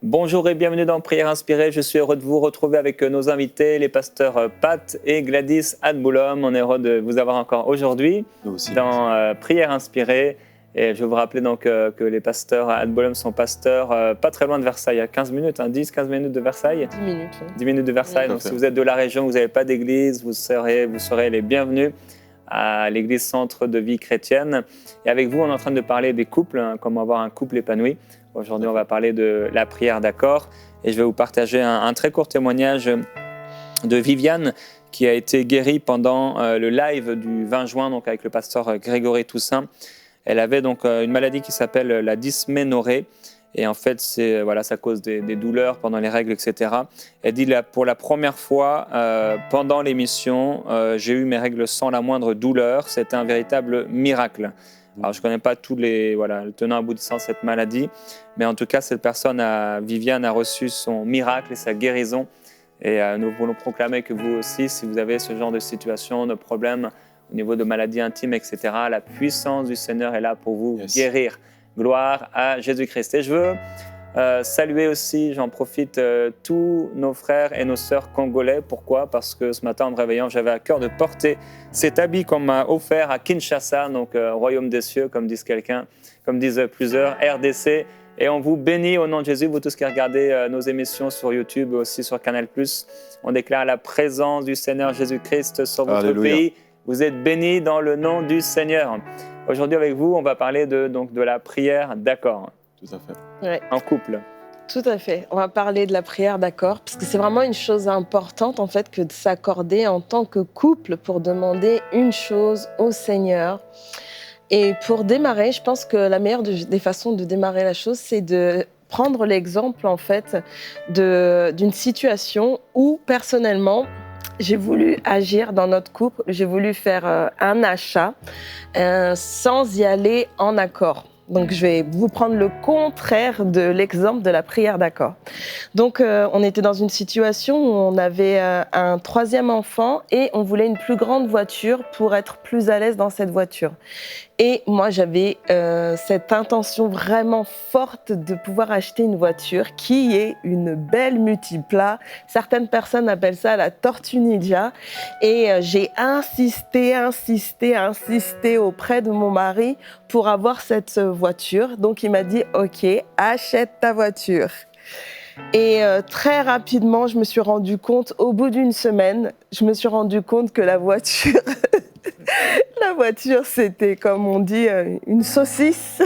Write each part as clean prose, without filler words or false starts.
Bonjour et bienvenue dans Prière Inspirée. Je suis heureux de vous retrouver avec nos invités, les pasteurs Pat et Gladys Adboulom. On est heureux de vous avoir encore aujourd'hui dans Prière Inspirée. Et je vais vous rappeler donc que les pasteurs Adboulom sont pasteurs pas très loin de Versailles, à 15 minutes, 10-15 minutes de Versailles. 10 minutes. Oui. 10 minutes de Versailles. Oui. Donc si vous êtes de la région, vous n'avez pas d'église, vous serez les bienvenus à l'église Centre de vie chrétienne. Et avec vous, on est en train de parler des couples, comment avoir un couple épanoui. Aujourd'hui, on va parler de la prière d'accord et je vais vous partager un très court témoignage de Viviane qui a été guérie pendant le live du 20 juin donc avec le pasteur Grégory Toussaint. Elle avait donc une maladie qui s'appelle la dysménorrhée et en fait, ça cause des douleurs pendant les règles, etc. Elle dit pour la première fois pendant l'émission, j'ai eu mes règles sans la moindre douleur. C'était un véritable miracle. Alors, je ne connais pas tous le tenant aboutissant de cette maladie, mais en tout cas, cette personne, Viviane, a reçu son miracle et sa guérison. Et nous voulons proclamer que vous aussi, si vous avez ce genre de situation, de problèmes au niveau de maladies intimes, etc., la puissance du Seigneur est là pour vous guérir. Gloire à Jésus-Christ. Et je veux saluer aussi, j'en profite, tous nos frères et nos sœurs congolais. Pourquoi ? Parce que ce matin, en me réveillant, j'avais à cœur de porter cet habit qu'on m'a offert à Kinshasa, donc Royaume des cieux, comme disent plusieurs, RDC. Et on vous bénit au nom de Jésus, vous tous qui regardez nos émissions sur YouTube, aussi sur Canal+. On déclare la présence du Seigneur Jésus-Christ sur votre Alléluia. pays. Vous êtes bénis dans le nom du Seigneur. Aujourd'hui, avec vous, on va parler de la prière d'accord. Tout à fait. Ouais. En couple. Tout à fait. On va parler de la prière d'accord, parce que c'est vraiment une chose importante en fait que de s'accorder en tant que couple pour demander une chose au Seigneur. Et pour démarrer, je pense que la meilleure des façons de démarrer la chose, c'est de prendre l'exemple en fait d'une situation où personnellement, j'ai voulu agir dans notre couple, j'ai voulu faire un achat sans y aller en accord. Donc, je vais vous prendre le contraire de l'exemple de la prière d'accord. Donc, on était dans une situation où on avait un troisième enfant et on voulait une plus grande voiture pour être plus à l'aise dans cette voiture. Et moi, j'avais cette intention vraiment forte de pouvoir acheter une voiture qui est une belle multiplat. Certaines personnes appellent ça la Tortue Ninja. Et j'ai insisté auprès de mon mari pour avoir cette voiture. Donc, il m'a dit « Ok, achète ta voiture ». Et très rapidement, je me suis rendu compte, au bout d'une semaine, que la voiture... La voiture, c'était, comme on dit, une saucisse,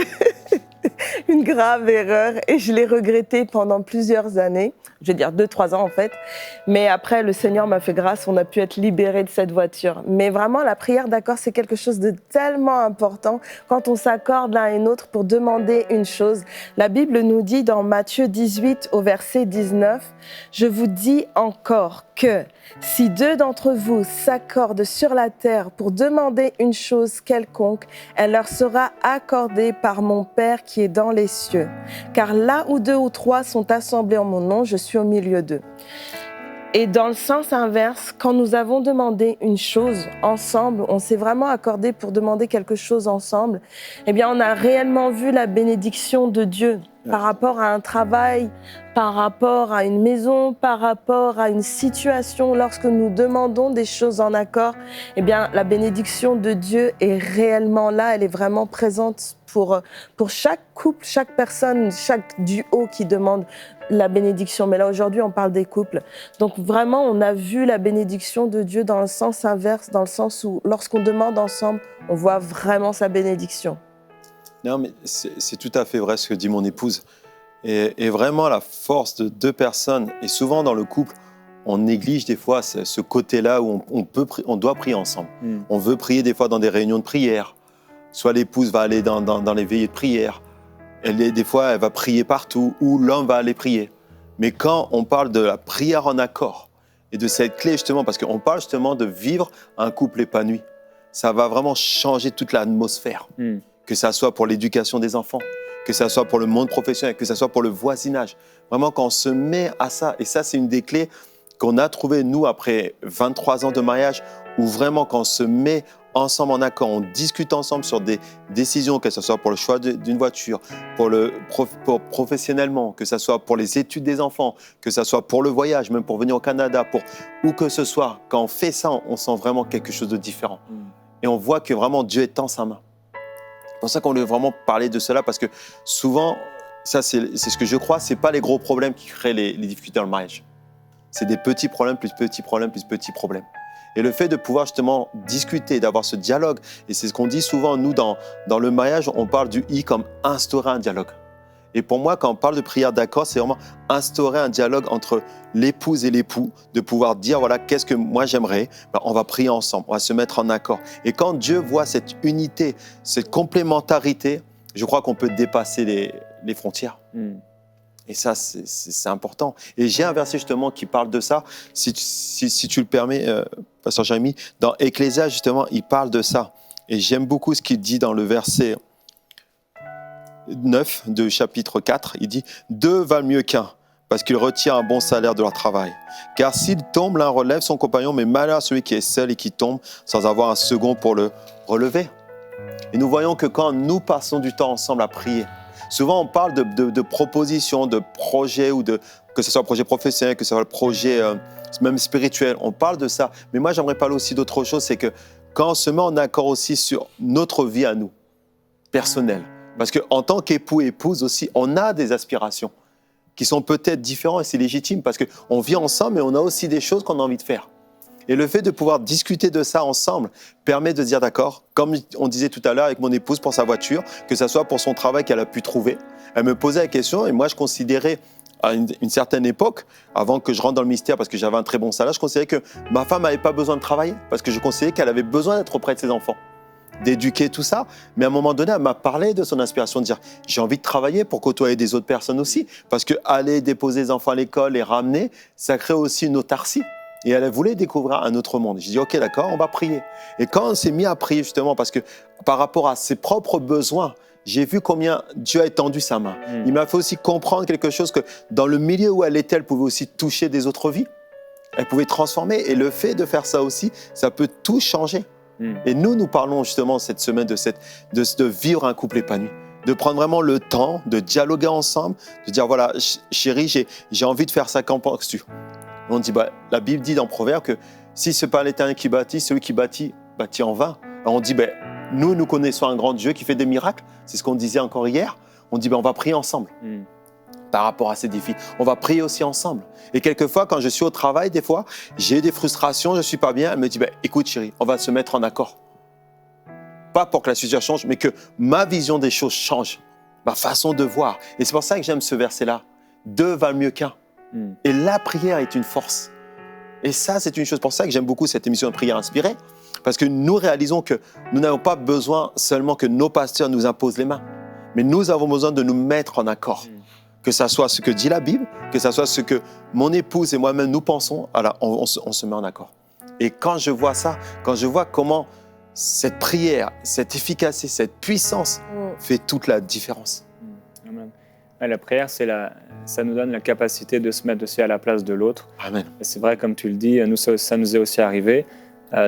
une grave erreur. Et je l'ai regrettée pendant plusieurs années, je vais dire 2-3 ans en fait. Mais après, le Seigneur m'a fait grâce, on a pu être libérés de cette voiture. Mais vraiment, la prière d'accord, c'est quelque chose de tellement important quand on s'accorde l'un et l'autre pour demander une chose. La Bible nous dit dans Matthieu 18 au verset 19, « Je vous dis encore que si 2 d'entre vous s'accordent sur la terre pour demander une chose quelconque, elle leur sera accordée par mon Père qui est dans les cieux. Car là où 2 ou 3 sont assemblés en mon nom, je suis au milieu d'eux. » Et dans le sens inverse, quand nous avons demandé une chose ensemble, on s'est vraiment accordé pour demander quelque chose ensemble, eh bien on a réellement vu la bénédiction de Dieu par rapport à un travail, par rapport à une maison, par rapport à une situation. Lorsque nous demandons des choses en accord, eh bien la bénédiction de Dieu est réellement là, elle est vraiment présente pour chaque couple, chaque personne, chaque duo qui demande la bénédiction. Mais là, aujourd'hui, on parle des couples. Donc, vraiment, on a vu la bénédiction de Dieu dans le sens inverse, dans le sens où, lorsqu'on demande ensemble, on voit vraiment sa bénédiction. Non, mais c'est tout à fait vrai ce que dit mon épouse. Et vraiment, la force de 2 personnes, et souvent dans le couple, on néglige des fois ce côté-là où on doit prier ensemble. On veut prier des fois dans des réunions de prière. Soit l'épouse va aller dans les veillées de prière. Des fois, elle va prier partout, ou l'homme va aller prier. Mais quand on parle de la prière en accord, et de cette clé justement, parce qu'on parle justement de vivre un couple épanoui, ça va vraiment changer toute l'atmosphère. Que ça soit pour l'éducation des enfants, que ça soit pour le monde professionnel, que ça soit pour le voisinage. Vraiment, quand on se met à ça, et ça, c'est une des clés qu'on a trouvées, nous, après 23 ans de mariage, où vraiment, quand on se met ensemble en accord, on discute ensemble sur des décisions, que ce soit pour le choix d'une voiture, pour professionnellement, que ce soit pour les études des enfants, que ce soit pour le voyage, même pour venir au Canada, pour où que ce soit, quand on fait ça, on sent vraiment quelque chose de différent. Et on voit que vraiment Dieu est en sa main. C'est pour ça qu'on veut vraiment parler de cela, parce que souvent, ça c'est ce que je crois, ce n'est pas les gros problèmes qui créent les difficultés dans le mariage. C'est des petits problèmes, plus petits problèmes, plus petits problèmes. Et le fait de pouvoir justement discuter, d'avoir ce dialogue, et c'est ce qu'on dit souvent, nous, dans le mariage, on parle du « i » comme instaurer un dialogue. Et pour moi, quand on parle de prière d'accord, c'est vraiment instaurer un dialogue entre l'épouse et l'époux, de pouvoir dire, voilà, qu'est-ce que moi j'aimerais, on va prier ensemble, on va se mettre en accord. Et quand Dieu voit cette unité, cette complémentarité, je crois qu'on peut dépasser les frontières. Et ça, c'est important. Et j'ai un verset justement qui parle de ça, si tu le permets, Pasteur Jérémy, dans Ecclésiaste, justement, il parle de ça. Et j'aime beaucoup ce qu'il dit dans le verset 9 de chapitre 4. Il dit « Deux valent mieux qu'un, parce qu'il retient un bon salaire de leur travail. Car s'il tombe, l'un relève son compagnon, mais malheur à celui qui est seul et qui tombe sans avoir un second pour le relever. » Et nous voyons que quand nous passons du temps ensemble à prier, souvent, on parle de propositions, de projets, que ce soit un projet professionnel, que ce soit un projet même spirituel. On parle de ça. Mais moi, j'aimerais parler aussi d'autre chose, c'est que quand on se met en accord aussi sur notre vie à nous, personnelle, parce qu'en tant qu'époux et épouse aussi, on a des aspirations qui sont peut-être différentes et c'est légitime parce qu'on vit ensemble mais on a aussi des choses qu'on a envie de faire. Et le fait de pouvoir discuter de ça ensemble permet de dire d'accord, comme on disait tout à l'heure avec mon épouse pour sa voiture, que ce soit pour son travail qu'elle a pu trouver. Elle me posait la question et moi je considérais à une certaine époque, avant que je rentre dans le ministère parce que j'avais un très bon salaire, je considérais que ma femme n'avait pas besoin de travailler parce que je considérais qu'elle avait besoin d'être auprès de ses enfants, d'éduquer tout ça. Mais à un moment donné, elle m'a parlé de son inspiration, de dire j'ai envie de travailler pour côtoyer des autres personnes aussi parce qu'aller déposer les enfants à l'école et ramener, ça crée aussi une autarcie. Et elle voulait découvrir un autre monde. J'ai dit, ok, d'accord, on va prier. Et quand on s'est mis à prier, justement, parce que par rapport à ses propres besoins, j'ai vu combien Dieu a étendu sa main. Il m'a fait aussi comprendre quelque chose, que dans le milieu où elle était, elle pouvait aussi toucher des autres vies. Elle pouvait transformer. Et le fait de faire ça aussi, ça peut tout changer. Et nous parlons justement cette semaine de vivre un couple épanoui. De prendre vraiment le temps, de dialoguer ensemble, de dire, voilà, chérie, j'ai envie de faire ça, qu'en penses-tu ? On dit, la Bible dit dans Proverbe que si ce n'est pas l'Éternel qui bâtit, celui qui bâtit en vain. Alors on dit, nous connaissons un grand Dieu qui fait des miracles. C'est ce qu'on disait encore hier. On dit, on va prier ensemble par rapport à ces défis. On va prier aussi ensemble. Et quelquefois, quand je suis au travail, des fois, j'ai des frustrations, je ne suis pas bien. Elle me dit, écoute chérie, on va se mettre en accord. Pas pour que la situation change, mais que ma vision des choses change, ma façon de voir. Et c'est pour ça que j'aime ce verset-là. Deux valent mieux qu'un. Et la prière est une force. Et ça, c'est une chose pour ça que j'aime beaucoup cette émission de Prière Inspirée, parce que nous réalisons que nous n'avons pas besoin seulement que nos pasteurs nous imposent les mains, mais nous avons besoin de nous mettre en accord. Que ça soit ce que dit la Bible, que ça soit ce que mon épouse et moi-même nous pensons, alors on se met en accord. Et quand je vois ça, quand je vois comment cette prière, cette efficacité, cette puissance fait toute la différence. Amen. La prière, ça nous donne la capacité de se mettre aussi à la place de l'autre. Amen. Et c'est vrai, comme tu le dis, ça nous est aussi arrivé.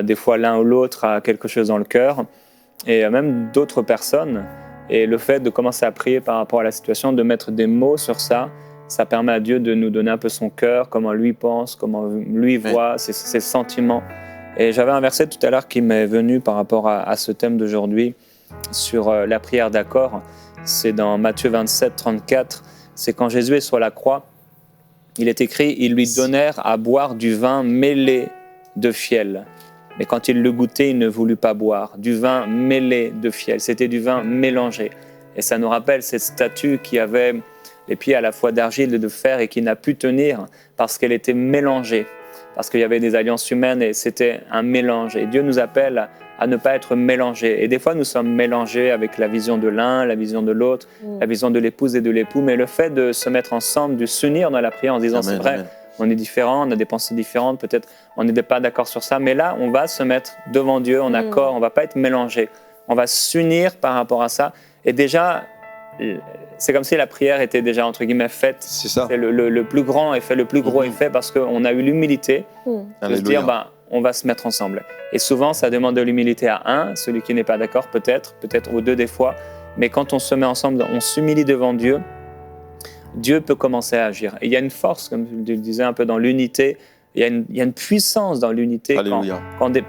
Des fois, l'un ou l'autre a quelque chose dans le cœur, et même d'autres personnes. Et le fait de commencer à prier par rapport à la situation, de mettre des mots sur ça, ça permet à Dieu de nous donner un peu son cœur, comment lui pense, comment lui voit, ses sentiments. Et j'avais un verset tout à l'heure qui m'est venu par rapport à ce thème d'aujourd'hui, sur la prière d'accord. C'est dans Matthieu 27, 34. C'est quand Jésus est sur la croix, il est écrit « Ils lui donnèrent à boire du vin mêlé de fiel. Mais quand il le goûtait, il ne voulut pas boire. Du vin mêlé de fiel. C'était du vin mélangé. » Et ça nous rappelle cette statue qui avait les pieds à la fois d'argile et de fer et qui n'a pu tenir parce qu'elle était mélangée. Parce qu'il y avait des alliances humaines et c'était un mélange. Et Dieu nous appelle à ne pas être mélangés. Et des fois, nous sommes mélangés avec la vision de l'un, la vision de l'autre, la vision de l'épouse et de l'époux. Mais le fait de se mettre ensemble, de s'unir dans la prière en disant c'est vrai, on est différents, on a des pensées différentes, peut-être on n'est pas d'accord sur ça, mais là, on va se mettre devant Dieu en accord, on ne va pas être mélangés. On va s'unir par rapport à ça. Et déjà, c'est comme si la prière était déjà, entre guillemets, faite. C'est ça. C'est le plus grand effet, le plus gros effet, parce qu'on a eu l'humilité de se dire, on va se mettre ensemble. Et souvent, ça demande de l'humilité à un, celui qui n'est pas d'accord peut-être aux deux des fois. Mais quand on se met ensemble, on s'humilie devant Dieu, Dieu peut commencer à agir. Et il y a une force, comme je le disais un peu dans l'unité, il y a une puissance dans l'unité. Alléluia.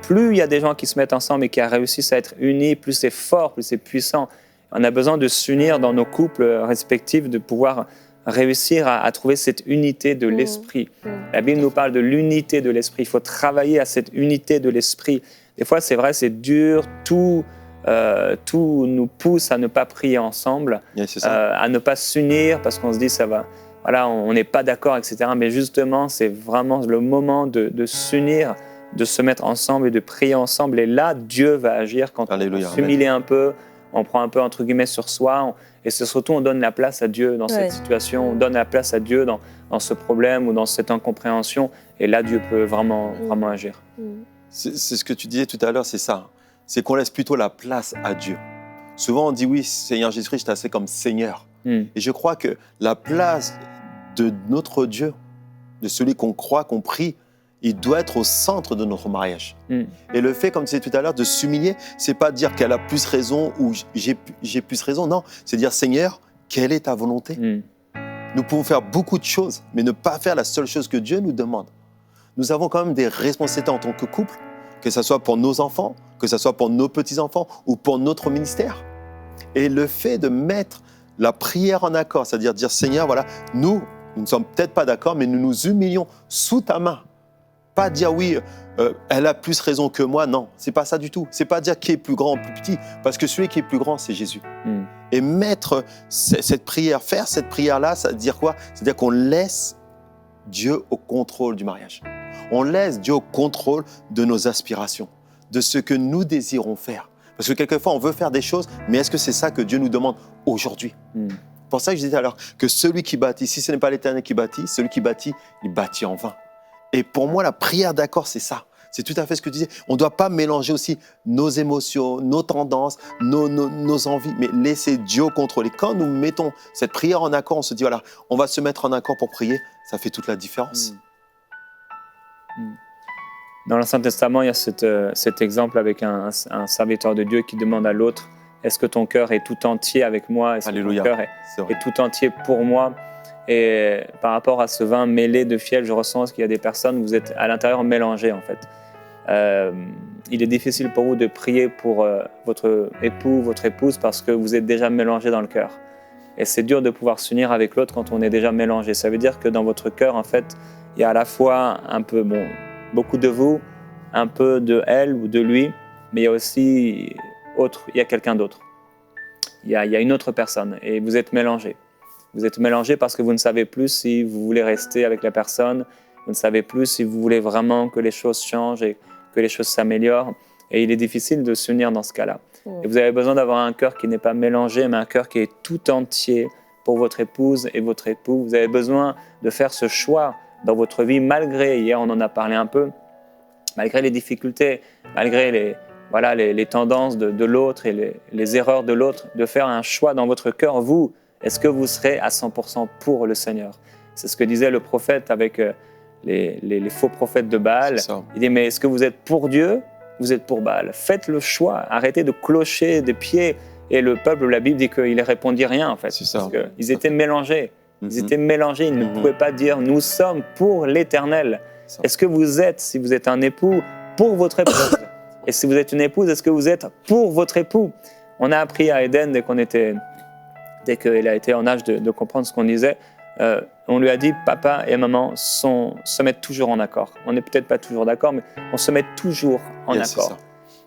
Plus il y a des gens qui se mettent ensemble et qui réussissent à être unis, plus c'est fort, plus c'est puissant. On a besoin de s'unir dans nos couples respectifs, de pouvoir réussir à trouver cette unité de l'esprit. La Bible nous parle de l'unité de l'esprit. Il faut travailler à cette unité de l'esprit. Des fois, c'est vrai, c'est dur, tout nous pousse à ne pas prier ensemble, à ne pas s'unir parce qu'on se dit ça va, voilà, on n'est pas d'accord, etc. Mais justement, c'est vraiment le moment de s'unir, de se mettre ensemble et de prier ensemble. Et là, Dieu va agir quand on s'humilie un peu, on prend un peu entre guillemets sur soi, et c'est surtout on donne la place à Dieu dans cette situation, on donne la place à Dieu dans ce problème ou dans cette incompréhension. Et là, Dieu peut vraiment agir. C'est ce que tu disais tout à l'heure, c'est ça. C'est qu'on laisse plutôt la place à Dieu. Souvent, on dit oui, Seigneur Jésus-Christ, je t'assais comme Seigneur. Et je crois que la place de notre Dieu, de celui qu'on croit, qu'on prie, il doit être au centre de notre mariage. Et le fait, comme tu disais tout à l'heure, de s'humilier, c'est pas dire qu'elle a plus raison ou j'ai plus raison. Non, c'est dire Seigneur, quelle est ta volonté? Nous pouvons faire beaucoup de choses, mais ne pas faire la seule chose que Dieu nous demande. Nous avons quand même des responsabilités en tant que couple, que ce soit pour nos enfants, que ce soit pour nos petits-enfants ou pour notre ministère. Et le fait de mettre la prière en accord, c'est-à-dire dire Seigneur, voilà, nous ne sommes peut-être pas d'accord, mais nous nous humilions sous ta main. Pas dire oui, elle a plus raison que moi, non, c'est pas ça du tout. C'est pas dire qui est plus grand ou plus petit, parce que celui qui est plus grand, c'est Jésus. Et mettre cette prière, faire cette prière-là, ça veut dire quoi? C'est-à-dire qu'on laisse Dieu au contrôle du mariage. On laisse Dieu au contrôle de nos aspirations, de ce que nous désirons faire. Parce que quelquefois, on veut faire des choses, mais est-ce que c'est ça que Dieu nous demande aujourd'hui? C'est pour ça que je disais alors que celui qui bâtit, si ce n'est pas l'Éternel qui bâtit, celui qui bâtit, il bâtit en vain. Et pour moi, la prière d'accord, c'est ça. C'est tout à fait ce que tu disais. On ne doit pas mélanger aussi nos émotions, nos tendances, nos envies, mais laisser Dieu au contrôle. Et quand nous mettons cette prière en accord, on se dit, voilà, on va se mettre en accord pour prier, ça fait toute la différence. Dans l'Ancien Testament, il y a cet exemple avec un serviteur de Dieu qui demande à l'autre, est-ce que ton cœur est tout entier avec moi? Est-ce que ton cœur est tout entier pour moi? Et par rapport à ce vin mêlé de fiel, je ressens qu'il y a des personnes, vous êtes à l'intérieur mélangés en fait. Il est difficile pour vous de prier pour votre époux, votre épouse, parce que vous êtes déjà mélangés dans le cœur. Et c'est dur de pouvoir s'unir avec l'autre quand on est déjà mélangé. Ça veut dire que dans votre cœur, en fait, il y a à la fois un peu, beaucoup de vous, un peu de elle ou de lui, mais il y a aussi il y a quelqu'un d'autre. Il y a une autre personne et vous êtes mélangés. Vous êtes mélangés parce que vous ne savez plus si vous voulez rester avec la personne, vous ne savez plus si vous voulez vraiment que les choses changent et que les choses s'améliorent. Et il est difficile de s'unir dans ce cas-là. Et vous avez besoin d'avoir un cœur qui n'est pas mélangé, mais un cœur qui est tout entier pour votre épouse et votre époux. Vous avez besoin de faire ce choix dans votre vie, malgré, hier on en a parlé un peu, malgré les difficultés, malgré les tendances de l'autre et les erreurs de l'autre, de faire un choix dans votre cœur, vous. Est-ce que vous serez à 100% pour le Seigneur? C'est ce que disait le prophète avec les faux prophètes de Baal. Il dit, mais est-ce que vous êtes pour Dieu? Vous êtes pour Baal. Faites le choix. Arrêtez de clocher des pieds. Et le peuple, la Bible dit qu'il ne répondit rien, en fait. Parce qu'ils étaient mélangés. Ils étaient mélangés. Ils ne pouvaient pas dire, nous sommes pour l'Éternel. Est-ce que vous êtes, si vous êtes un époux, pour votre épouse? Et si vous êtes une épouse, est-ce que vous êtes pour votre époux? On a appris à Eden dès qu'il a été en âge de comprendre ce qu'on disait, on lui a dit, papa et maman se mettent toujours en accord. On n'est peut-être pas toujours d'accord, mais on se met toujours en accord.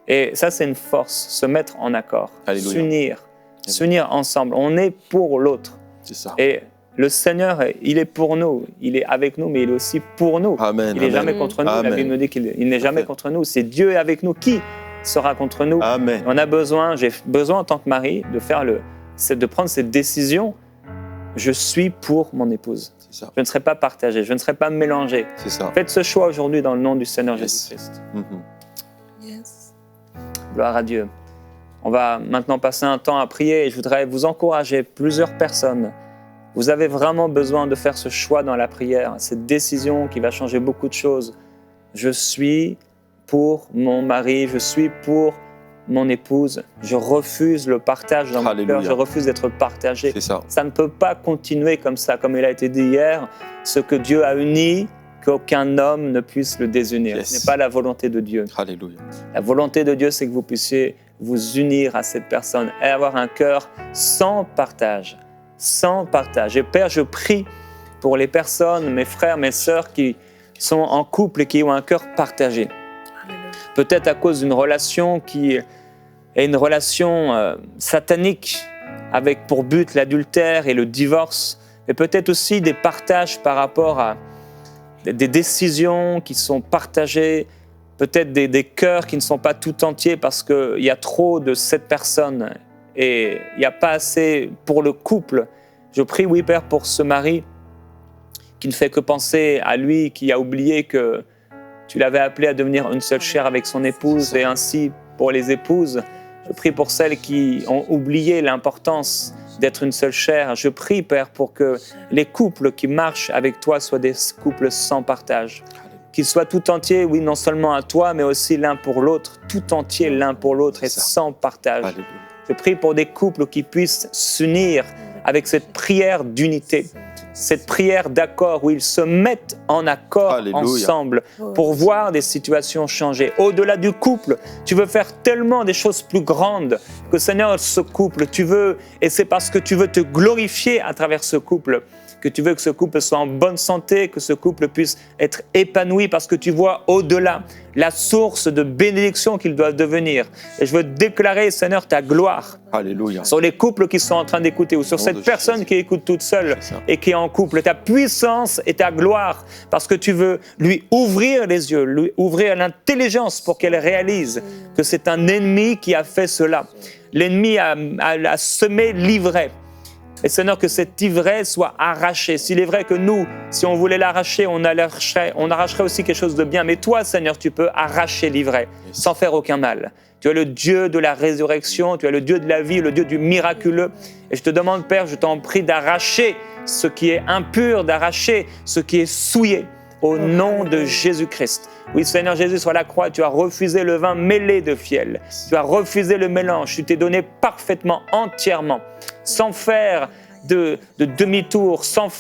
Et ça, c'est une force, se mettre en accord, s'unir ensemble. On est pour l'autre. Et le Seigneur, il est pour nous, il est avec nous, mais il est aussi pour nous. Il n'est jamais contre nous. La Bible nous dit qu'il n'est jamais contre nous. C'est Dieu est avec nous. Qui sera contre nous? On a besoin, j'ai besoin en tant que mari de prendre cette décision. Je suis pour mon épouse. Je ne serai pas partagé, je ne serai pas mélangé. Faites ce choix aujourd'hui dans le nom du Seigneur Jésus-Christ. Gloire à Dieu. On va maintenant passer un temps à prier et je voudrais vous encourager, plusieurs personnes. Vous avez vraiment besoin de faire ce choix dans la prière, cette décision qui va changer beaucoup de choses. Je suis pour mon mari, je suis pour mon épouse. Je refuse le partage dans mon cœur, je refuse d'être partagé. C'est ça. Ça ne peut pas continuer comme ça, comme il a été dit hier. Ce que Dieu a uni, qu'aucun homme ne puisse le désunir. Yes. Ce n'est pas la volonté de Dieu. Alléluia. La volonté de Dieu, c'est que vous puissiez vous unir à cette personne et avoir un cœur sans partage. Sans partage. Et Père, je prie pour les personnes, mes frères, mes sœurs qui sont en couple et qui ont un cœur partagé. Peut-être à cause d'une relation qui est une relation satanique avec pour but l'adultère et le divorce, mais peut-être aussi des partages par rapport à des décisions qui sont partagées, peut-être des cœurs qui ne sont pas tout entiers parce qu'il y a trop de cette personne et il n'y a pas assez pour le couple. Je prie, oui Père, pour ce mari qui ne fait que penser à lui, qui a oublié que tu l'avais appelé à devenir une seule chair avec son épouse, et ainsi pour les épouses. Je prie pour celles qui ont oublié l'importance d'être une seule chair. Je prie, Père, pour que les couples qui marchent avec toi soient des couples sans partage. Qu'ils soient tout entiers, oui, non seulement à toi, mais aussi l'un pour l'autre, tout entier l'un pour l'autre et sans partage. Alléluia. Je prie pour des couples qui puissent s'unir avec cette prière d'unité, cette prière d'accord où ils se mettent en accord ensemble pour voir des situations changer. Au-delà du couple, tu veux faire tellement des choses plus grandes que Seigneur, ce couple, tu veux, et c'est parce que tu veux te glorifier à travers ce couple, que tu veux que ce couple soit en bonne santé, que ce couple puisse être épanoui parce que tu vois au-delà la source de bénédiction qu'il doit devenir. Et je veux déclarer, Seigneur, ta gloire Alléluia. sur les couples qui sont en train d'écouter ou sur cette personne qui écoute toute seule et qui est en couple. Ta puissance et ta gloire parce que tu veux lui ouvrir les yeux, lui ouvrir l'intelligence pour qu'elle réalise que c'est un ennemi qui a fait cela. L'ennemi a semé l'ivraie. Et Seigneur, que cette ivraie soit arrachée. S'il est vrai que nous, si on voulait l'arracher, on arracherait aussi quelque chose de bien. Mais toi, Seigneur, tu peux arracher l'ivraie sans faire aucun mal. Tu es le Dieu de la résurrection, tu es le Dieu de la vie, le Dieu du miraculeux. Et je te demande, Père, je t'en prie d'arracher ce qui est impur, d'arracher ce qui est souillé au nom de Jésus-Christ. Oui, Seigneur Jésus, sur la croix, tu as refusé le vin mêlé de fiel. Tu as refusé le mélange. Tu t'es donné parfaitement, entièrement, sans faire de demi-tour, sans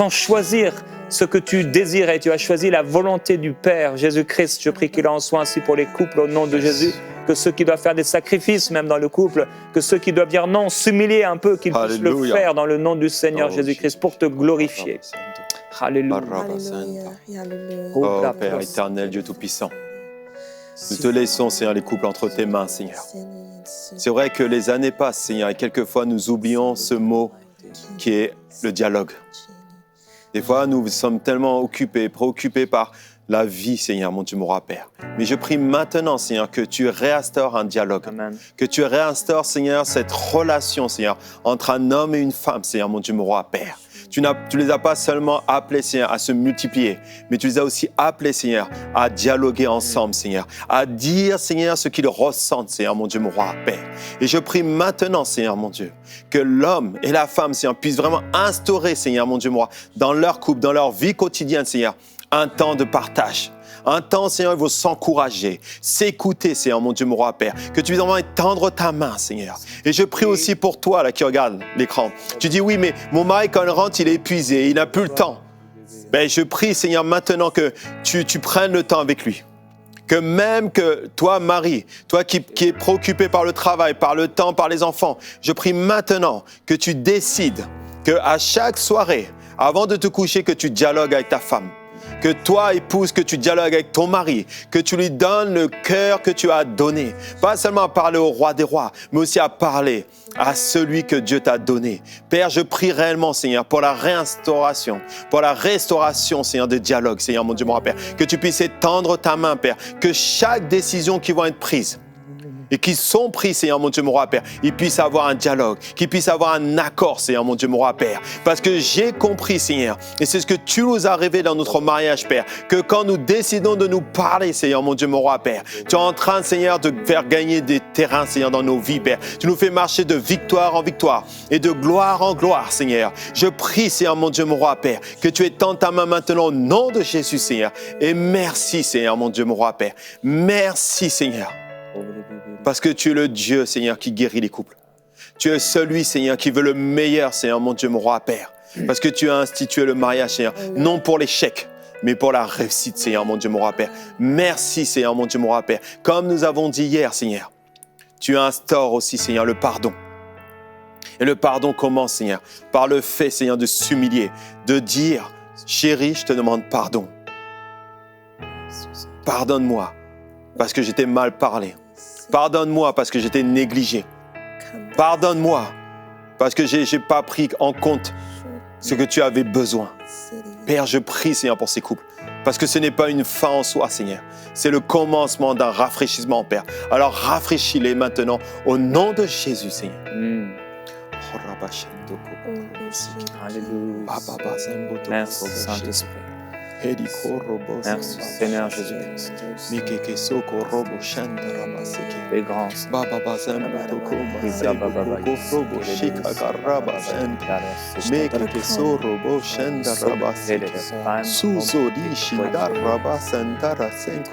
choisir ce que tu désirais. Tu as choisi la volonté du Père, Jésus-Christ. Je prie qu'il en soit ainsi pour les couples au nom de Jésus. Que ceux qui doivent faire des sacrifices, même dans le couple, que ceux qui doivent dire non, s'humilier un peu, qu'ils puissent le faire dans le nom du Seigneur Jésus-Christ pour te glorifier. Alléluia. Oh Père éternel, Dieu Tout-Puissant, nous te laissons, Seigneur, les couples entre tes mains, Seigneur. C'est vrai que les années passent, Seigneur, et quelquefois nous oublions ce mot qui est le dialogue. Des fois, nous sommes tellement occupés, préoccupés par la vie, Seigneur, mon Dieu, mon roi Père. Mais je prie maintenant, Seigneur, que tu réinstaures un dialogue. Amen. Que tu réinstaures, Seigneur, cette relation, Seigneur, entre un homme et une femme, Seigneur, mon Dieu, mon roi Père. Tu les as pas seulement appelés, Seigneur, à se multiplier, mais tu les as aussi appelés, Seigneur, à dialoguer ensemble, Seigneur, à dire, Seigneur, ce qu'ils ressentent, Seigneur, mon Dieu, mon roi, Père. Et je prie maintenant, Seigneur, mon Dieu, que l'homme et la femme, Seigneur, puissent vraiment instaurer, Seigneur, mon Dieu, mon roi, dans leur couple, dans leur vie quotidienne, Seigneur, un temps de partage. Un temps, Seigneur, il faut s'encourager, s'écouter, Seigneur, mon Dieu, mon roi, Père. Que tu puisses vraiment étendre ta main, Seigneur. Et je prie aussi pour toi, là, qui regarde l'écran. Tu dis, oui, mais mon mari, quand il rentre, il est épuisé, il n'a plus le temps. Ben, je prie, Seigneur, maintenant que tu prennes le temps avec lui. Que même que toi, Marie, toi qui es préoccupé par le travail, par le temps, par les enfants, je prie maintenant que tu décides qu'à chaque soirée, avant de te coucher, que tu dialogues avec ta femme. Que toi, épouse, que tu dialogues avec ton mari, que tu lui donnes le cœur que tu as donné. Pas seulement à parler au roi des rois, mais aussi à parler à celui que Dieu t'a donné. Père, je prie réellement, Seigneur, pour la réinstauration, pour la restauration, Seigneur, de dialogue, Seigneur, mon Dieu, mon Père. Que tu puisses étendre ta main, Père. Que chaque décision qui va être prise, et qui sont pris, Seigneur mon Dieu, mon roi Père, ils puissent avoir un dialogue, qu'ils puissent avoir un accord, Seigneur mon Dieu, mon roi Père. Parce que j'ai compris, Seigneur, et c'est ce que tu nous as révélé dans notre mariage, Père, que quand nous décidons de nous parler, Seigneur mon Dieu, mon roi Père, tu es en train, Seigneur, de faire gagner des terrains, Seigneur, dans nos vies, Père. Tu nous fais marcher de victoire en victoire et de gloire en gloire, Seigneur. Je prie, Seigneur mon Dieu, mon roi Père, que tu étends ta main maintenant au nom de Jésus, Seigneur. Et merci, Seigneur mon Dieu, mon roi Père. Merci, Seigneur. Parce que tu es le Dieu, Seigneur, qui guérit les couples. Tu es celui, Seigneur, qui veut le meilleur, Seigneur, mon Dieu, mon roi, Père. Parce que tu as institué le mariage, Seigneur, non pour l'échec, mais pour la réussite, Seigneur, mon Dieu, mon roi, Père. Merci, Seigneur, mon Dieu, mon roi, Père. Comme nous avons dit hier, Seigneur, tu instaures aussi, Seigneur, le pardon. Et le pardon commence, Seigneur, par le fait, Seigneur, de s'humilier, de dire, chérie, je te demande pardon. Pardonne-moi, parce que j'étais mal parlé. Pardonne-moi parce que j'étais négligé. Pardonne-moi parce que je n'ai pas pris en compte ce que tu avais besoin. Père, je prie, Seigneur, pour ces couples. Parce que ce n'est pas une fin en soi, Seigneur. C'est le commencement d'un rafraîchissement, Père. Alors rafraîchis-les maintenant au nom de Jésus, Seigneur. Alléluia. Merci, Saint-Esprit. Merci, Seigneur Jésus-Christ. Les grands.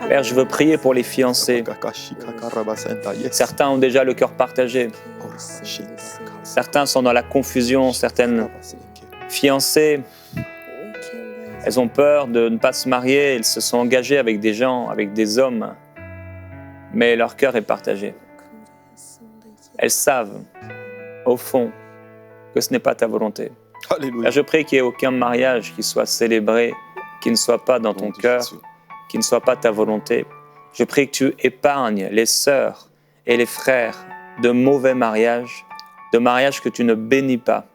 Père, je veux prier pour les fiancés. Certains ont déjà le cœur partagé. Certains sont dans la confusion. Certaines fiancées, elles ont peur de ne pas se marier, elles se sont engagées avec des gens, avec des hommes, mais leur cœur est partagé. Elles savent, au fond, que ce n'est pas ta volonté. Alléluia. Je prie qu'il n'y ait aucun mariage qui soit célébré, qui ne soit pas dans ton cœur, qui ne soit pas ta volonté. Je prie que tu épargnes les sœurs et les frères de mauvais mariages, de mariages que tu ne bénis pas.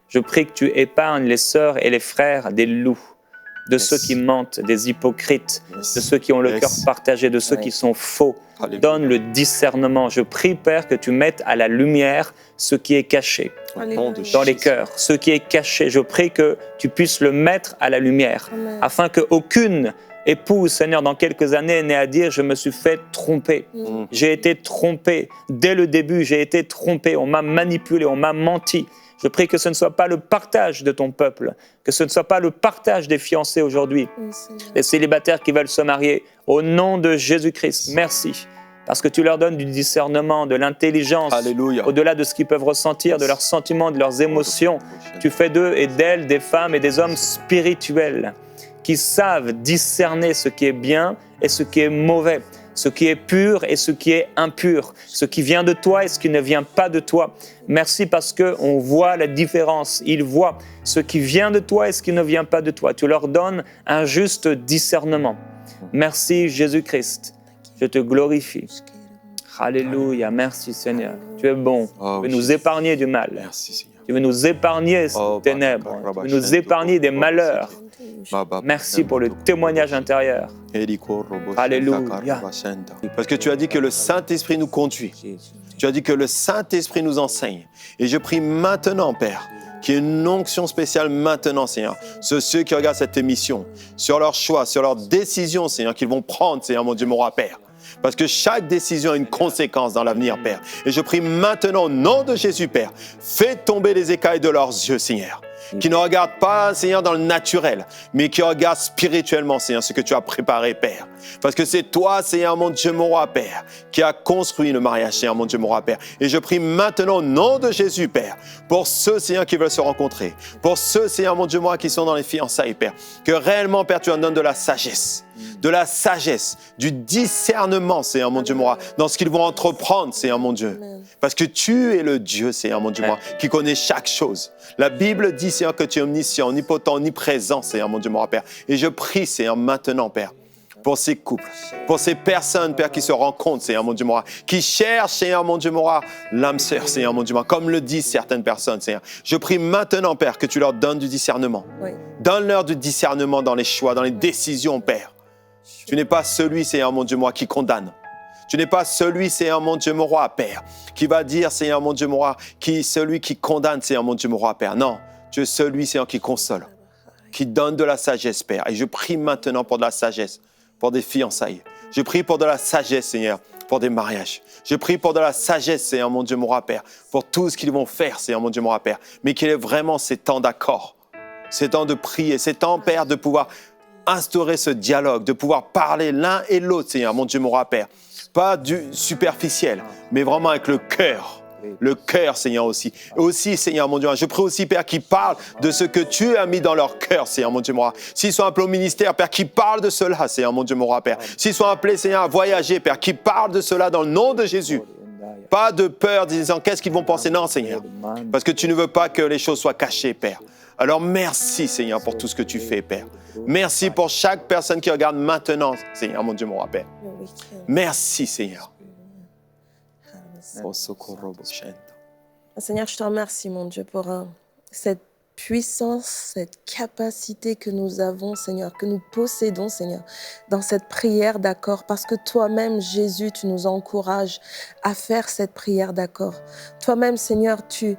Je prie que tu épargnes les sœurs et les frères des loups, de ceux qui mentent, des hypocrites, de ceux qui ont le cœur partagé, de ceux qui sont faux. Alléluia. Donne le discernement. Je prie, Père, que tu mettes à la lumière ce qui est caché dans les cœurs, ce qui est caché. Je prie que tu puisses le mettre à la lumière, afin qu'aucune épouse, Seigneur, dans quelques années, n'ait à dire « je me suis fait tromper ». J'ai été trompé. Dès le début, j'ai été trompé. On m'a manipulé, on m'a menti. Je prie que ce ne soit pas le partage de ton peuple, que ce ne soit pas le partage des fiancés aujourd'hui, les célibataires qui veulent se marier. Au nom de Jésus-Christ, merci, parce que tu leur donnes du discernement, de l'intelligence, au-delà de ce qu'ils peuvent ressentir, de leurs sentiments, de leurs émotions. Tu fais d'eux et d'elles des femmes et des hommes spirituels qui savent discerner ce qui est bien et ce qui est mauvais, ce qui est pur et ce qui est impur, ce qui vient de toi et ce qui ne vient pas de toi. Merci parce qu'on voit la différence. Ils voient ce qui vient de toi et ce qui ne vient pas de toi. Tu leur donnes un juste discernement. Merci Jésus-Christ. Je te glorifie. Alléluia. Merci Seigneur. Tu es bon. Tu veux nous épargner du mal. Merci Seigneur. Tu veux nous épargner des ténèbres. Tu veux nous épargner des malheurs. Merci pour le témoignage intérieur. Alléluia. Parce que tu as dit que le Saint-Esprit nous conduit. Tu as dit que le Saint-Esprit nous enseigne. Et je prie maintenant, Père, qu'il y ait une onction spéciale maintenant, Seigneur, sur ceux qui regardent cette émission, sur leurs choix, sur leurs décisions, Seigneur, qu'ils vont prendre, Seigneur, mon Dieu, mon roi, Père. Parce que chaque décision a une conséquence dans l'avenir, Père. Et je prie maintenant, au nom de Jésus, Père, fais tomber les écailles de leurs yeux, Seigneur. Qui ne regardent pas, Seigneur, dans le naturel, mais qui regardent spirituellement, Seigneur, ce que tu as préparé, Père. Parce que c'est toi, Seigneur, mon Dieu, mon roi, Père, qui a construit le mariage, Seigneur, mon Dieu, mon roi, Père. Et je prie maintenant, au nom de Jésus, Père, pour ceux, Seigneur, qui veulent se rencontrer, pour ceux, Seigneur, mon Dieu, mon roi, qui sont dans les fiançailles, Père, que réellement, Père, tu en donnes de la sagesse, du discernement, Seigneur, mon Dieu, mon roi, dans ce qu'ils vont entreprendre, Seigneur, mon Dieu. Parce que tu es le Dieu, Seigneur, mon Dieu, mon roi, qui connaît chaque chose. La Bible dit, Seigneur, que tu es omniscient, omnipotent, omniprésent, Seigneur, mon Dieu, mon roi, Père. Et je prie, Seigneur, maintenant, Père, pour ces couples, pour ces personnes, Père, qui se rencontrent, Seigneur, mon Dieu, mon roi, qui cherchent, Seigneur, mon Dieu, mon roi, l'âme sœur, Seigneur, mon Dieu, mon roi, comme le disent certaines personnes, Seigneur. Je prie maintenant, Père, que tu leur donnes du discernement. Oui. Donne-leur du discernement dans les choix, dans les décisions, Père. Tu n'es pas celui, Seigneur, mon Dieu, mon roi, qui condamne. Tu n'es pas celui, Seigneur mon Dieu, mon roi, Père, qui va dire, Seigneur mon Dieu, mon roi, celui qui condamne, Seigneur mon Dieu, mon roi, Père. Non, tu es celui, Seigneur, qui console, qui donne de la sagesse, Père. Et je prie maintenant pour de la sagesse, pour des fiançailles. Je prie pour de la sagesse, Seigneur, pour des mariages. Je prie pour de la sagesse, Seigneur mon Dieu, mon roi, Père, pour tout ce qu'ils vont faire, Seigneur mon Dieu, mon roi, Père. Mais qu'il y ait vraiment ces temps d'accord, ces temps de prier, ces temps, Père, de pouvoir instaurer ce dialogue, de pouvoir parler l'un et l'autre, Seigneur mon Dieu, mon roi, Père. Pas du superficiel, mais vraiment avec le cœur. Le cœur, Seigneur, aussi. Et aussi, Seigneur, mon Dieu, je prie aussi, Père, qu'ils parlent de ce que tu as mis dans leur cœur, Seigneur, mon Dieu, mon roi. S'ils sont appelés au ministère, Père, qu'ils parlent de cela, Seigneur, mon Dieu, mon roi, Père. S'ils sont appelés, Seigneur, à voyager, Père, qu'ils parlent de cela dans le nom de Jésus. Pas de peur, disant, qu'est-ce qu'ils vont penser? Non, Seigneur, parce que tu ne veux pas que les choses soient cachées, Père. Alors, merci, Seigneur, pour tout ce que tu fais, Père. Merci pour chaque personne qui regarde maintenant, Seigneur, mon Dieu, mon roi, Père. Merci, Seigneur. Seigneur, je te remercie, mon Dieu, pour cette puissance, cette capacité que nous avons, Seigneur, que nous possédons, Seigneur, dans cette prière d'accord, parce que toi-même, Jésus, tu nous encourages à faire cette prière d'accord. Toi-même, Seigneur, tu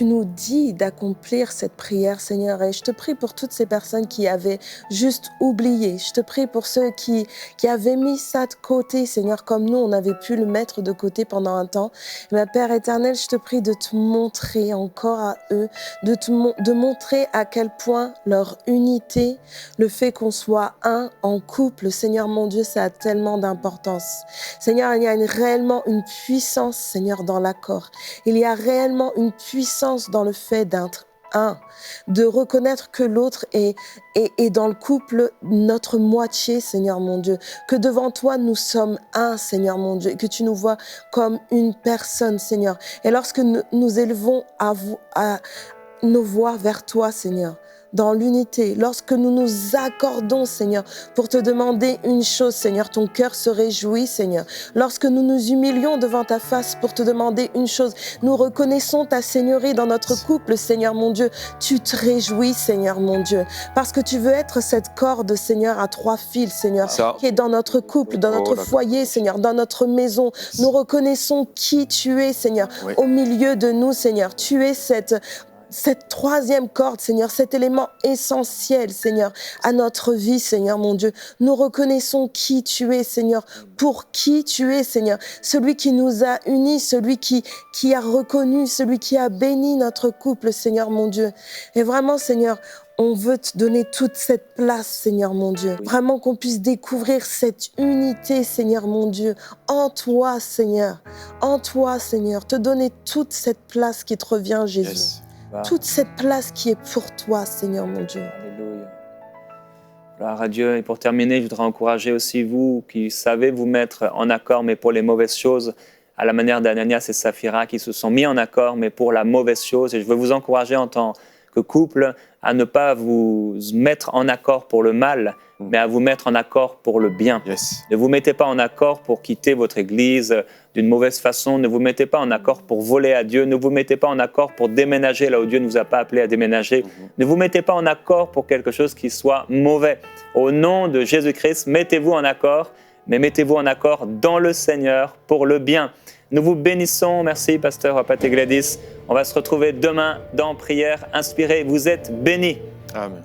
nous dis d'accomplir cette prière, Seigneur. Et je te prie pour toutes ces personnes qui avaient juste oublié. Je te prie pour ceux qui avaient mis ça de côté, Seigneur, comme nous, on avait pu le mettre de côté pendant un temps. Mais Père éternel, je te prie de te montrer encore à eux, de montrer à quel point leur unité, le fait qu'on soit un en couple, Seigneur mon Dieu, ça a tellement d'importance. Seigneur, il y a réellement une puissance, Seigneur, dans l'accord. Il y a réellement une puissance dans le fait d'être un, de reconnaître que l'autre est dans le couple notre moitié, Seigneur mon Dieu, que devant toi nous sommes un, Seigneur mon Dieu, et que tu nous vois comme une personne, Seigneur. Et lorsque nous élevons nos voix vers toi, Seigneur, dans l'unité, lorsque nous nous accordons, Seigneur, pour te demander une chose, Seigneur, ton cœur se réjouit, Seigneur. Lorsque nous nous humilions devant ta face pour te demander une chose, nous reconnaissons ta seigneurie dans notre couple, Seigneur mon Dieu. Tu te réjouis, Seigneur mon Dieu, parce que tu veux être cette corde, Seigneur, à 3 fils, Seigneur, qui est dans notre couple, dans notre foyer, Seigneur, dans notre maison. Nous reconnaissons qui tu es, Seigneur, au milieu de nous, Seigneur. Tu es cette 3e corde, Seigneur, cet élément essentiel, Seigneur, à notre vie, Seigneur, mon Dieu. Nous reconnaissons qui tu es, Seigneur, pour qui tu es, Seigneur. Celui qui nous a unis, celui qui a reconnu, celui qui a béni notre couple, Seigneur, mon Dieu. Et vraiment, Seigneur, on veut te donner toute cette place, Seigneur, mon Dieu. Vraiment qu'on puisse découvrir cette unité, Seigneur, mon Dieu, en toi, Seigneur. En toi, Seigneur. Te donner toute cette place qui te revient, Jésus. Yes. Toute cette place qui est pour toi, Seigneur mon Dieu. Alléluia. Gloire à Dieu. Et pour terminer, je voudrais encourager aussi vous qui savez vous mettre en accord, mais pour les mauvaises choses, à la manière d'Ananias et Saphira qui se sont mis en accord, mais pour la mauvaise chose. Et je veux vous encourager en tant que couple à ne pas vous mettre en accord pour le mal, mais à vous mettre en accord pour le bien. Yes. Ne vous mettez pas en accord pour quitter votre église d'une mauvaise façon. Ne vous mettez pas en accord pour voler à Dieu. Ne vous mettez pas en accord pour déménager là où Dieu ne vous a pas appelé à déménager. Ne vous mettez pas en accord pour quelque chose qui soit mauvais. Au nom de Jésus-Christ, mettez-vous en accord, mais mettez-vous en accord dans le Seigneur pour le bien. Nous vous bénissons. Merci, pasteur Pat et Gladys. On va se retrouver demain dans Prière Inspirée. Vous êtes bénis. Amen.